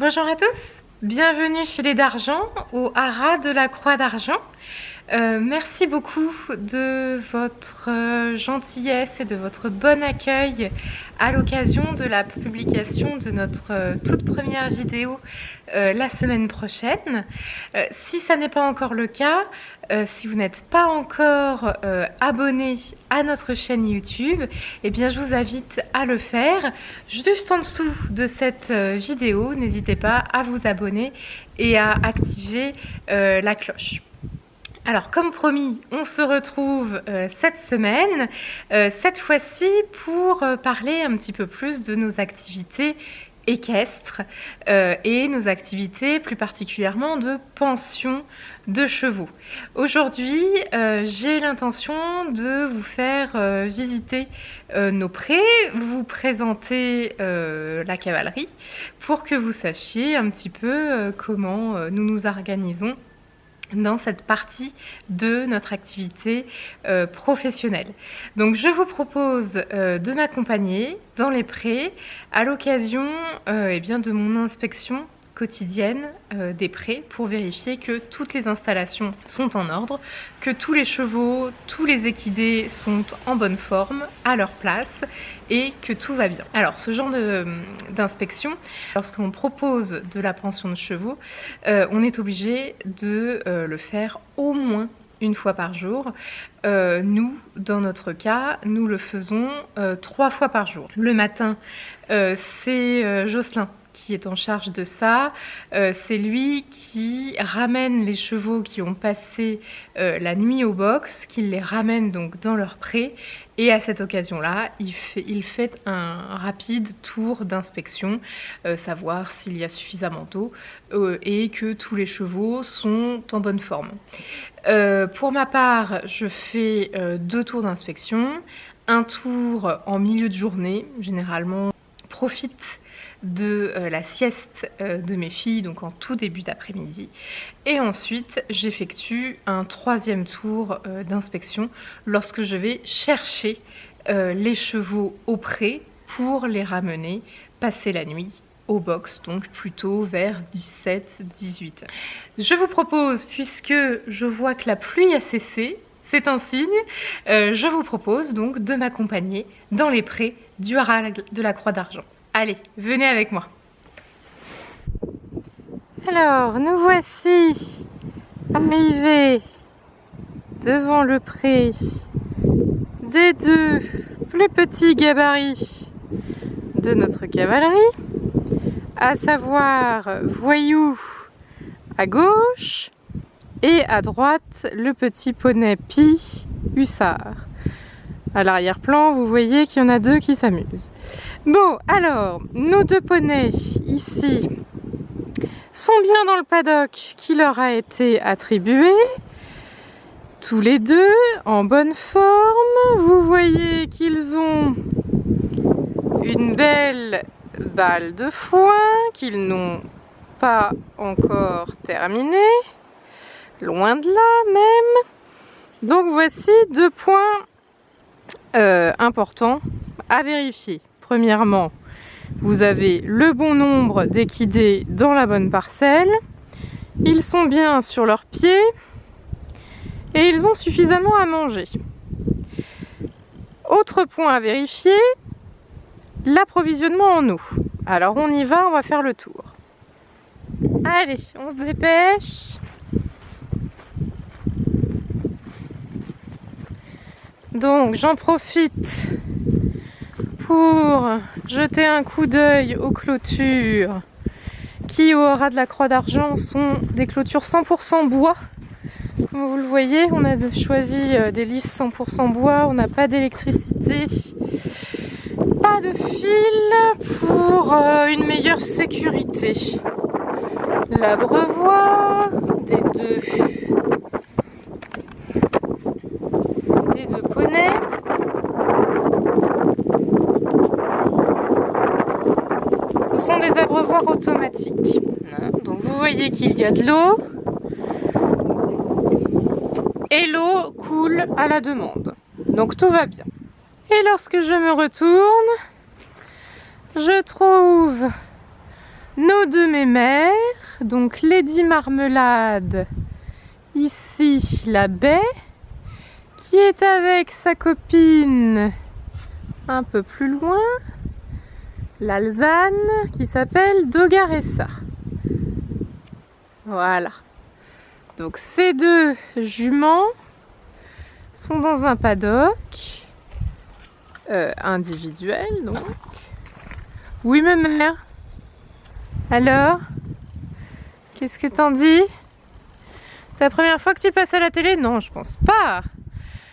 Bonjour à tous, bienvenue chez les d'Argent, au haras de la Croix d'Argent. Merci beaucoup de votre gentillesse et de votre bon accueil à l'occasion de la publication de notre toute première vidéo la semaine prochaine. Si ça n'est pas encore le cas, si vous n'êtes pas encore abonné à notre chaîne YouTube, eh bien je vous invite à le faire. Juste en dessous de cette vidéo, n'hésitez pas à vous abonner et à activer la cloche. Alors comme promis, on se retrouve cette semaine, cette fois-ci pour parler un petit peu plus de nos activités équestres et nos activités plus particulièrement de pension de chevaux. Aujourd'hui, j'ai l'intention de vous faire visiter nos prés, vous présenter la cavalerie pour que vous sachiez un petit peu comment nous nous organisons dans cette partie de notre activité professionnelle. Donc je vous propose de m'accompagner dans les prés à l'occasion de mon inspection quotidienne des prés pour vérifier que toutes les installations sont en ordre, que tous les chevaux, tous les équidés sont en bonne forme, à leur place et que tout va bien. Alors ce genre d'inspection, lorsqu'on propose de la pension de chevaux, on est obligé de le faire au moins une fois par jour. Nous, dans notre cas, nous le faisons 3 fois par jour. Le matin, c'est Jocelyn qui est en charge de ça. C'est lui qui ramène les chevaux qui ont passé la nuit au box, qui les ramène donc dans leur pré, et à cette occasion-là, il fait un rapide tour d'inspection, savoir s'il y a suffisamment d'eau et que tous les chevaux sont en bonne forme. Pour ma part, je fais 2 tours d'inspection, un tour en milieu de journée, généralement profite de la sieste de mes filles, donc en tout début d'après-midi. Et ensuite, j'effectue un 3e tour d'inspection lorsque je vais chercher les chevaux au pré pour les ramener passer la nuit au box, donc plutôt vers 17-18 heures. Je vous propose, puisque je vois que la pluie a cessé, c'est un signe, je vous propose donc de m'accompagner dans les prés du haras de la Croix d'Argent. Allez, venez avec moi. Alors, nous voici arrivés devant le pré des 2 plus petits gabarits de notre cavalerie, à savoir Voyou à gauche et à droite le petit poney Pi Hussard. À l'arrière-plan, vous voyez qu'il y en a 2 qui s'amusent. Bon, alors, nos 2 poneys, ici, sont bien dans le paddock qui leur a été attribué. Tous les 2, en bonne forme. Vous voyez qu'ils ont une belle balle de foin, qu'ils n'ont pas encore terminée. Loin de là, même. Donc, voici 2 points importants à vérifier. Premièrement, vous avez le bon nombre d'équidés dans la bonne parcelle, ils sont bien sur leurs pieds et ils ont suffisamment à manger. Autre point à vérifier, l'approvisionnement en eau. Alors on y va, on va faire le tour. Allez, on se dépêche. Donc j'en profite pour jeter un coup d'œil aux clôtures qui, au haras de la Croix d'Argent, sont des clôtures 100% bois. Comme vous le voyez, on a choisi des lisses 100% bois, on n'a pas d'électricité, pas de fil pour une meilleure sécurité. L'abreuvoir des deux poneys. Ce sont des abreuvoirs automatiques. Donc vous voyez qu'il y a de l'eau et l'eau coule à la demande. Donc tout va bien. Et lorsque je me retourne, je trouve nos deux mémères, donc Lady Marmelade, ici la baie, qui est avec sa copine un peu plus loin, l'Alzane, qui s'appelle Dogaressa. Voilà. Donc ces deux juments sont dans un paddock individuel, donc. Oui, ma mère. Alors, qu'est-ce que t'en dis? C'est la première fois que tu passes à la télé? Non, je pense pas.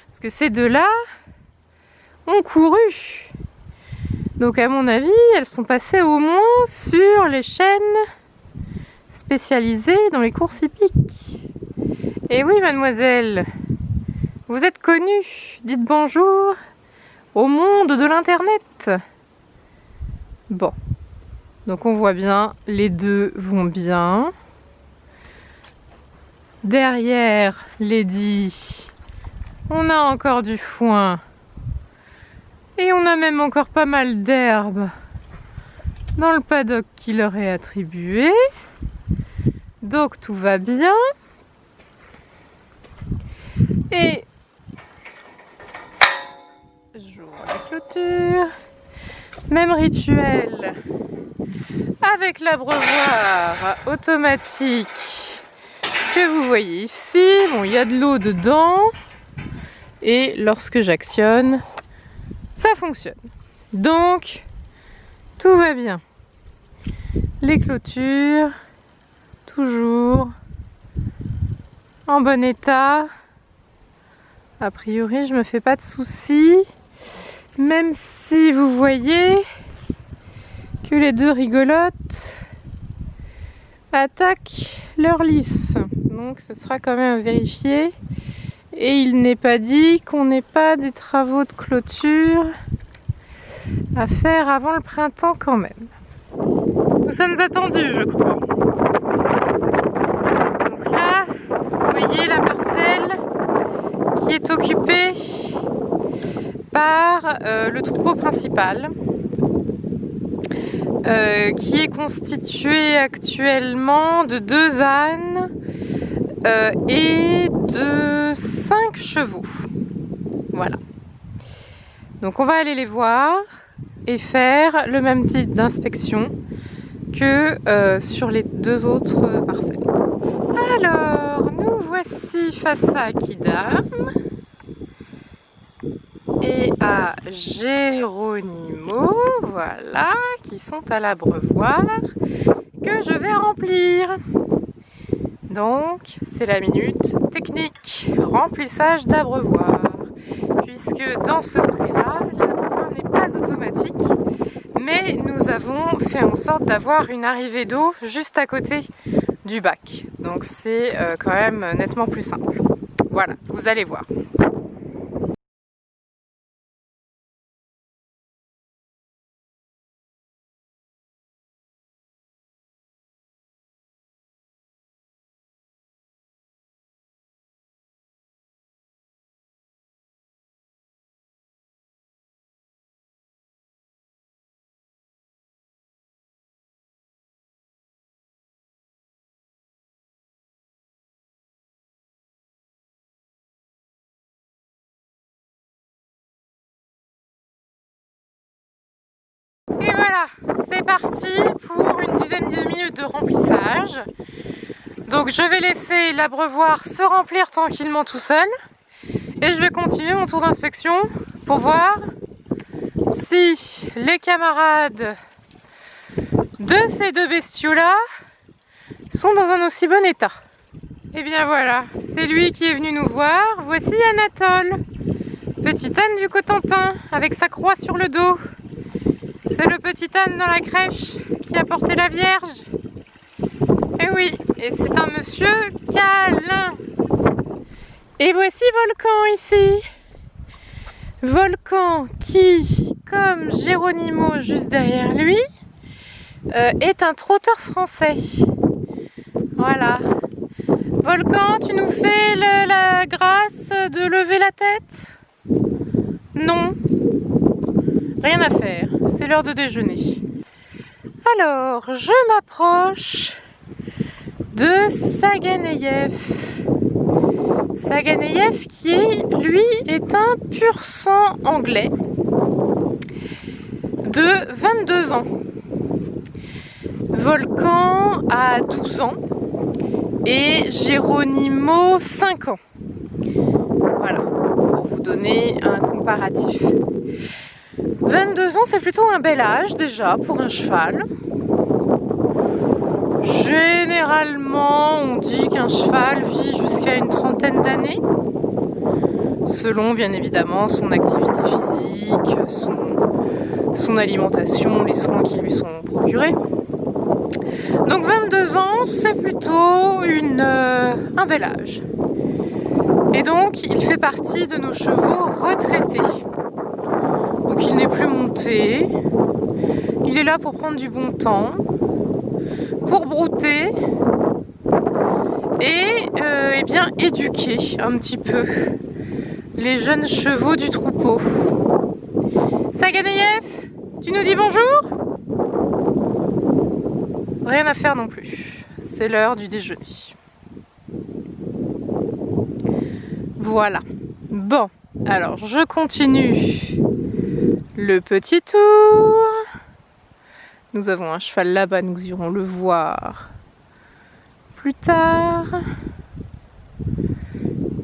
Parce que ces deux-là ont couru. Donc à mon avis, elles sont passées au moins sur les chaînes spécialisées dans les courses hippiques. Et oui, mademoiselle, vous êtes connue. Dites bonjour au monde de l'internet. Bon, donc on voit bien, les deux vont bien. Derrière Lady, on a encore du foin. Et on a même encore pas mal d'herbe dans le paddock qui leur est attribué. Donc tout va bien. Et j'ouvre la clôture. Même rituel avec l'abreuvoir automatique que vous voyez ici. Bon, il y a de l'eau dedans. Et lorsque j'actionne, ça fonctionne. Donc, tout va bien. Les clôtures, toujours en bon état. A priori, je me fais pas de soucis. Même si vous voyez que les deux rigolotes attaquent leur lys. Donc, ce sera quand même à vérifier. Et il n'est pas dit qu'on n'ait pas des travaux de clôture à faire avant le printemps quand même. Nous sommes attendus, je crois. Donc là, vous voyez la parcelle qui est occupée par le troupeau principal, qui est constitué actuellement de 2 ânes et de 5 chevaux. Voilà. Donc on va aller les voir et faire le même type d'inspection que sur les 2 autres parcelles. Alors, nous voici face à Kidam et à Geronimo, voilà, qui sont à l'abreuvoir que je vais remplir. Donc, c'est la minute technique, remplissage d'abreuvoir, puisque dans ce pré-là, l'abreuvoir n'est pas automatique, mais nous avons fait en sorte d'avoir une arrivée d'eau juste à côté du bac. Donc c'est quand même nettement plus simple. Voilà, vous allez voir. Et voilà, c'est parti pour une dizaine de minutes de remplissage. Donc je vais laisser l'abreuvoir se remplir tranquillement tout seul. Et je vais continuer mon tour d'inspection pour voir si les camarades de ces deux bestiaux-là sont dans un aussi bon état. Et bien voilà, c'est lui qui est venu nous voir. Voici Anatole, petit âne du Cotentin avec sa croix sur le dos. C'est le petit âne dans la crèche qui a porté la Vierge. Et oui, et c'est un monsieur câlin. Et voici Volcan ici. Volcan qui, comme Geronimo juste derrière lui, est un trotteur français. Voilà. Volcan, tu nous fais la grâce de lever la tête? Non. Rien à faire. C'est l'heure de déjeuner. Alors, je m'approche de Saganeïev. Saganeïev qui, lui, est un pur sang anglais de 22 ans. Volcan a 12 ans et Geronimo 5 ans. Voilà, pour vous donner un comparatif. 22 ans, c'est plutôt un bel âge déjà pour un cheval. Généralement, on dit qu'un cheval vit jusqu'à une trentaine d'années, selon bien évidemment son activité physique, son alimentation, les soins qui lui sont procurés. Donc 22 ans, c'est plutôt un bel âge. Et donc, il fait partie de nos chevaux retraités. Donc il n'est plus monté, il est là pour prendre du bon temps, pour brouter et eh bien éduquer un petit peu les jeunes chevaux du troupeau. Saganeïev, tu nous dis bonjour? Rien à faire non plus, c'est l'heure du déjeuner. Voilà, bon, alors je continue le petit tour. Nous avons un cheval là-bas, nous irons le voir plus tard.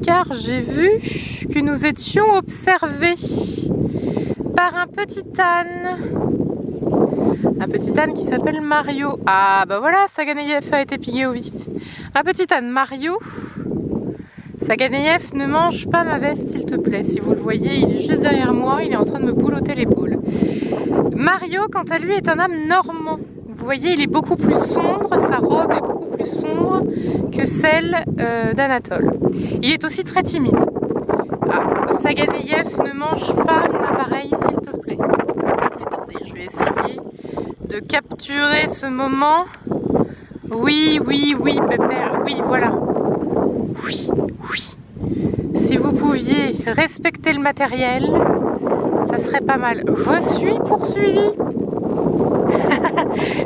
Car j'ai vu que nous étions observés par un petit âne. Un petit âne qui s'appelle Mario. Ah bah voilà, Saganeïev a été pillé au vif. Un petit âne Mario. Saganeïev, ne mange pas ma veste s'il te plaît. Si vous le voyez, il est juste derrière moi, il est en train de me boulotter l'épaule. Mario, quant à lui, est un âne normand. Vous voyez, il est beaucoup plus sombre, sa robe est beaucoup plus sombre que celle d'Anatole. Il est aussi très timide. Ah, Saganeïev, ne mange pas mon appareil s'il te plaît. Attendez, je vais essayer de capturer ce moment. Oui, oui, oui, pépère, oui, voilà. Oui, oui. Si vous pouviez respecter le matériel, ça serait pas mal. Je suis poursuivie.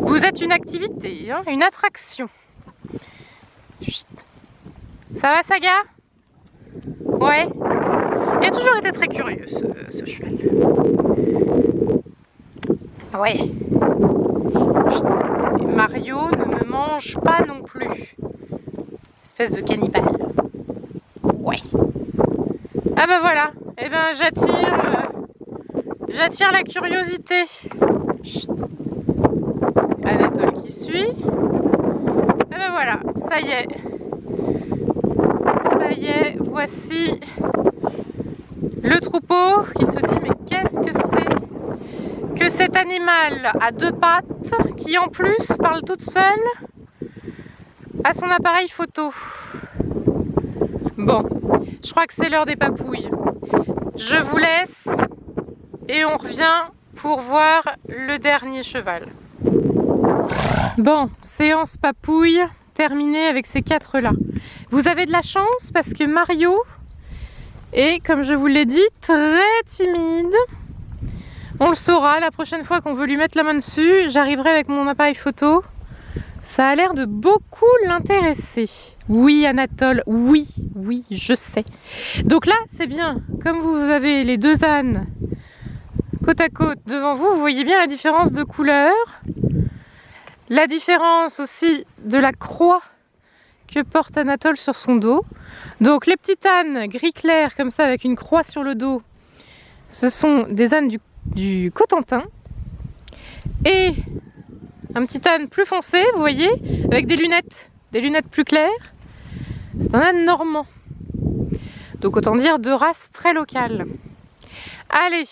Vous êtes une activité, hein, une attraction. Ça va, Saga? Ouais. Il a toujours été très curieux, ce cheval. Ouais. Mario ne me mange pas non plus. Espèce de cannibale. Ouais. Ah bah voilà. Eh ben j'attire la curiosité. Chut. Anatole qui suit. Ah ben voilà, ça y est. Ça y est, voici le troupeau qui se dit mais qu'est-ce que c'est que cet animal à deux pattes qui en plus parle toute seule à son appareil photo. Bon, je crois que c'est l'heure des papouilles. Je vous laisse et on revient pour voir le dernier cheval. Bon, séance papouille terminée avec ces quatre-là. Vous avez de la chance parce que Mario est, comme je vous l'ai dit, très timide. On le saura la prochaine fois qu'on veut lui mettre la main dessus. J'arriverai avec mon appareil photo. Ça a l'air de beaucoup l'intéresser. Oui, Anatole, oui, oui, je sais. Donc là, c'est bien. Comme vous avez les deux ânes côte à côte devant vous, vous voyez bien la différence de couleur. La différence aussi de la croix que porte Anatole sur son dos. Donc les petits ânes gris clair comme ça avec une croix sur le dos, ce sont des ânes du Cotentin. Et un petit âne plus foncé, vous voyez, avec des lunettes plus claires. C'est un âne normand. Donc autant dire de race très locale. Allez,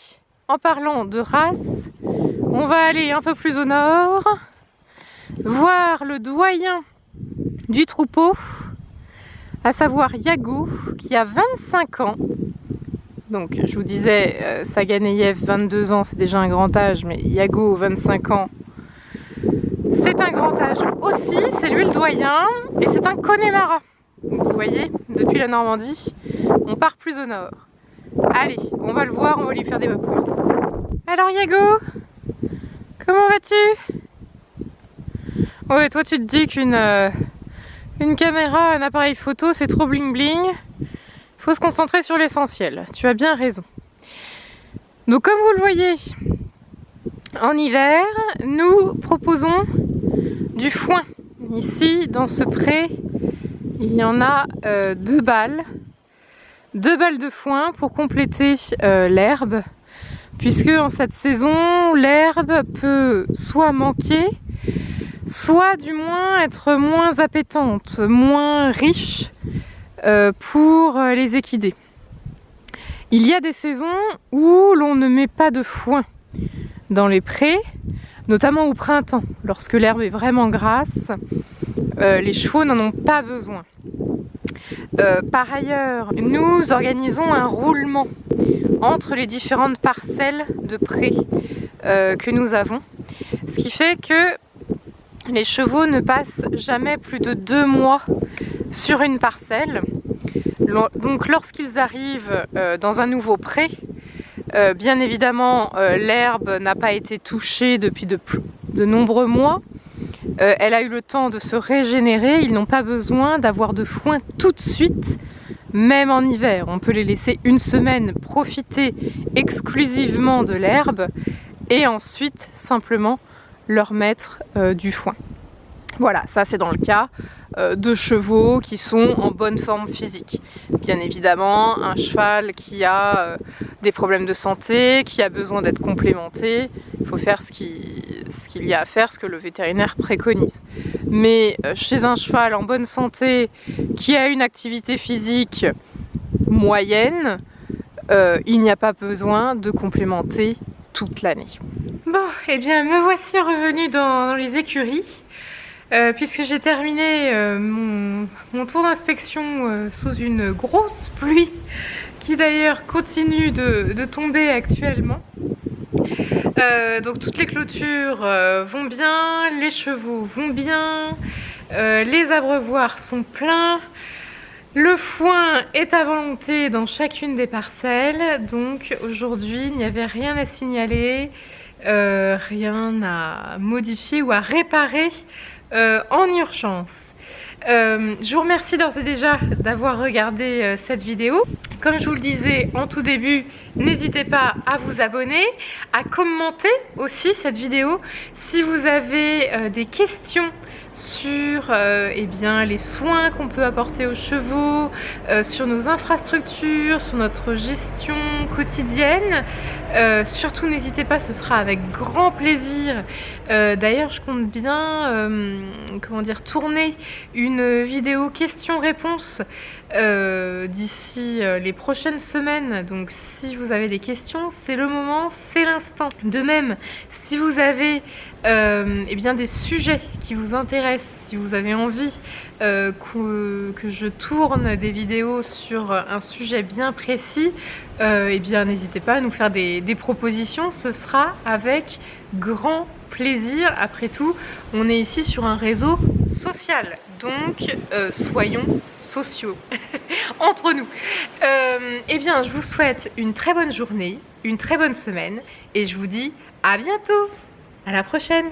en parlant de race, on va aller un peu plus au nord, voir le doyen du troupeau, à savoir Yago, qui a 25 ans. Donc je vous disais, Saganeïev 22 ans, c'est déjà un grand âge, mais Yago 25 ans, c'est un grand âge aussi, c'est lui le doyen, et c'est un Connemara. Vous voyez, depuis la Normandie, on part plus au nord. Allez, on va le voir, on va lui faire des papouilles. Alors Yago, comment vas-tu? Ouais, toi tu te dis une caméra, un appareil photo, c'est trop bling bling. Faut se concentrer sur l'essentiel. Tu as bien raison. Donc comme vous le voyez, en hiver, nous proposons du foin. Ici, dans ce pré, il y en a 2 balles. 2 balles de foin pour compléter l'herbe. Puisque en cette saison, l'herbe peut soit manquer, soit du moins être moins appétante, moins riche pour les équidés. Il y a des saisons où l'on ne met pas de foin dans les prés, notamment au printemps, lorsque l'herbe est vraiment grasse, les chevaux n'en ont pas besoin. Par ailleurs, nous organisons un roulement entre les différentes parcelles de prés que nous avons, ce qui fait que les chevaux ne passent jamais plus de 2 mois sur une parcelle. Donc lorsqu'ils arrivent dans un nouveau pré, bien évidemment l'herbe n'a pas été touchée depuis de nombreux mois. Elle a eu le temps de se régénérer, ils n'ont pas besoin d'avoir de foin tout de suite, même en hiver. On peut les laisser une semaine profiter exclusivement de l'herbe et ensuite simplement leur mettre du foin. Voilà, ça c'est dans le cas de chevaux qui sont en bonne forme physique. Bien évidemment, un cheval qui a des problèmes de santé, qui a besoin d'être complémenté, il faut faire ce qu'il y a à faire, ce que le vétérinaire préconise. Mais chez un cheval en bonne santé, qui a une activité physique moyenne, il n'y a pas besoin de complémenter toute l'année. Bon, eh bien me voici revenue dans les écuries. Puisque j'ai terminé mon tour d'inspection sous une grosse pluie qui d'ailleurs continue de tomber actuellement. Donc toutes les clôtures vont bien, les chevaux vont bien, les abreuvoirs sont pleins, le foin est à volonté dans chacune des parcelles, donc aujourd'hui il n'y avait rien à signaler, rien à modifier ou à réparer en urgence. Je vous remercie d'ores et déjà d'avoir regardé cette vidéo. Comme je vous le disais en tout début, n'hésitez pas à vous abonner, à commenter aussi cette vidéo si vous avez des questions sur eh bien, les soins qu'on peut apporter aux chevaux, sur nos infrastructures, sur notre gestion quotidienne. Surtout n'hésitez pas, ce sera avec grand plaisir. D'ailleurs je compte bien comment dire, tourner une vidéo questions-réponses d'ici les prochaines semaines. Donc si vous avez des questions, c'est le moment, c'est l'instant. De même, si vous avez eh bien, des sujets qui vous intéressent, si vous avez envie que je tourne des vidéos sur un sujet bien précis, eh bien n'hésitez pas à nous faire des propositions, ce sera avec grand plaisir. Après tout, on est ici sur un réseau social, donc soyons sociaux entre nous. Eh bien je vous souhaite une très bonne journée, une très bonne semaine et je vous dis à bientôt, à la prochaine.